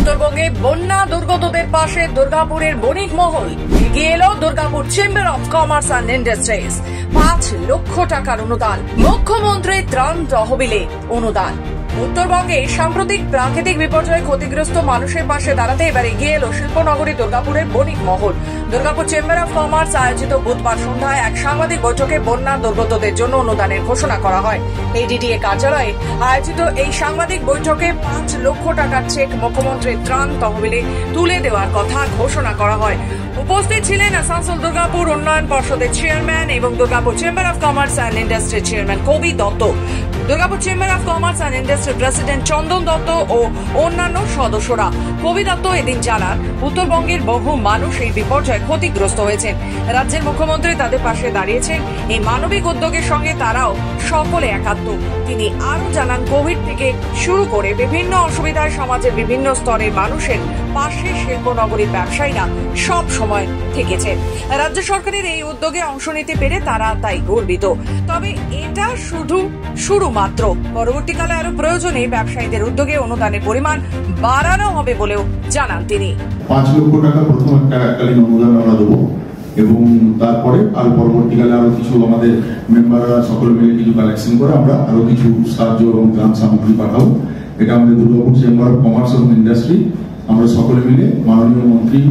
উত্তরবঙ্গে বন্যা দুর্গতদের পাশে দুর্গাপুরের বণিক মহল। এগিয়ে এলো Durgapur chamber of commerce and industries. 5 লক্ষ টাকার অনুদান, মুখ্যমন্ত্রীর ত্রাণ তহবিলে অনুদান। উত্তরবঙ্গে সাম্প্রতিক প্রাকৃতিক বিপর্যয়ে ক্ষতিগ্রস্ত মানুষের পাশে দাঁড়াতে এবার এগিয়ে এলো শিল্পনগরী দুর্গাপুরের বণিক মহল। দুর্গাপুর চেম্বার অফ কমার্স আয়োজিত বুধবার সন্ধ্যায় এক সাংবাদিক বৈঠকে বন্যা দুর্গতদের জন্য অনুদানের ঘোষণা করা হয়। এডিডিএ কার্যালয়ে আয়োজিত এই সাংবাদিক বৈঠকে 5 লক্ষ টাকার চেক মুখ্যমন্ত্রীর ত্রাণ তহবিলে তুলে দেওয়ার কথা ঘোষণা করা হয়। উপস্থিত ছিলেন আসানসোল দুর্গাপুর উন্নয়ন পর্ষদের চেয়ারম্যান এবং Durgapur chamber of commerce and ইন্ডাস্ট্রির চেয়ারম্যান কবি Dutta, Durgapur chamber of commerce and ইন্ডাস্ট্রির প্রেসিডেন্ট চন্দন দত্ত ও অন্যান্য সদস্যরা। কবি দত্ত এদিন জানান, উত্তরবঙ্গের বহু মানুষ এই বিপর্যয়ে ক্ষতিগ্রস্ত হয়েছেন। রাজ্যের মুখ্যমন্ত্রী তাদের পাশে দাঁড়িয়েছেন। এই মানবিক উদ্যোগের সঙ্গে তারাও সকলে একাত্ম। তিনি আরও জানান, কোভিড থেকে শুরু করে বিভিন্ন অসুবিধায় সমাজের বিভিন্ন স্তরের মানুষের পাশে শিল্পনগরীর ব্যবসায়ীরা সব সময় থেকেছে। রাজ্য সরকারের এই উদ্যোগে অংশ নিতে পেরে তারা তাই গর্বিত। তবে এটা শুরু মাত্র। পরবর্তীকালে আরো প্রয়োজনে ব্যবসায়ীদের উদ্যোগে অনুদানের পরিমাণ বাড়ানো হবে বলেও জানান তিনি। 5 লক্ষ টাকা প্রথম এককালীন অনুদান আমরা দেবো এবং তারপরে আরো পরবর্তীকালে আরো কিছু আমাদের মেম্বাররা সকলে মিলে কিছু কালেকশন করে আমরা আরো কিছু সাহায্য এবং ত্রাণ সামগ্রী পাঠাবো। এটা আমাদের দুর্গাপুর চেম্বার অফ কমার্স এবং ইন্ডাস্ট্রি আমরা সকলে মিলে মাননীয় মন্ত্রী,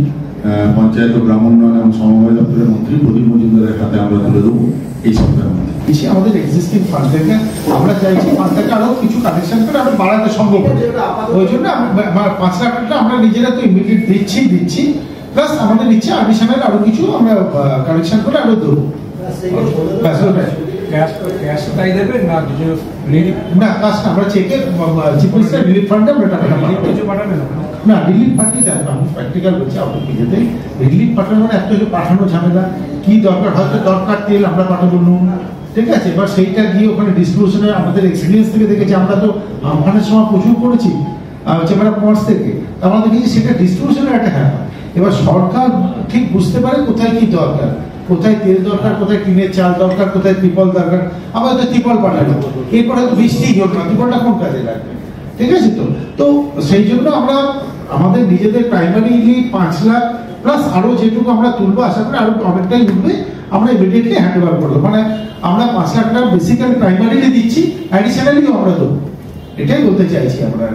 পঞ্চায়েত ও গ্রাম উন্নয়ন এবং সমবায় দপ্তরের মন্ত্রী প্রদীপ মজুমদারের হাতে আমরা তুলে দেবো এই সপ্তাহের মধ্যে। আমাদের এক্সিস্টিং ফান্ড থেকে আমরা চাইছি ফান্ডটাকে আরো কিছু কানেকশন করে আরো বাড়াতে সম্ভব হবে। ওই জন্য 5 লাখ টাকা আমরা নিজেরা তো ইমিডিয়েট দিচ্ছি প্লাস আমাদের ইচ্ছে অ্যাডিশনাল আরো কিছু আমরা কানেকশন করে আরো দেবো। আমরা চেকে চিফ মিনিস্টার রিলিফ ফান্ডে আমরা টাকা পাঠাবেন না, রিলিফ পাঠিয়ে দেন। আমি প্র্যাকটিক্যাল বলছি, আপনার নিজেতে রিলিফ পাঠানো মানে একটা পাঠানো ঝামেলা, কি দরকার হয়তো দরকার তেল আমরা পাঠাবো নুন, ঠিক আছে। এবার সেইটা গিয়ে ওখানে ডিস্ট্রিবিউশনের আমাদের এক্সপিরিয়েন্স থেকে দেখেছি, আমরা তো আমফানের সময় প্রচুর করেছি চেম্বার অফ কমার্স থেকে, আমরা দেখেছি সেটা ডিস্ট্রিবিউশনের একটা হ্যাঁ। এবার সরকার ঠিক বুঝতে পারে কোথায় কি দরকার, কোথায় তেল দরকার, কোথায় টিনের চাল দরকার, কোথায় ত্রিপল দরকার, আমরা তো ত্রিপল পাঠাবো। এরপর হয়তো বৃষ্টি হোক না, ত্রিপলটা কোন কাজে লাগবে, ঠিক আছে। তো সেই জন্য আমরা আমাদের নিজেদের প্রাইমারিলি 5 লাখ প্লাস আরো যেটুকু আমরা তুলবো, আশা করি আরো অনেকটাই উঠবে, আমরা ইমিডিয়েটলি হ্যান্ড ওভার করবো। মানে আমরা 5 লাখ টাকা বেসিক্যালি প্রাইমারিলি দিচ্ছি, অ্যাডিশনালি আমরা দেবো, এটাই বলতে চাইছি আমরা।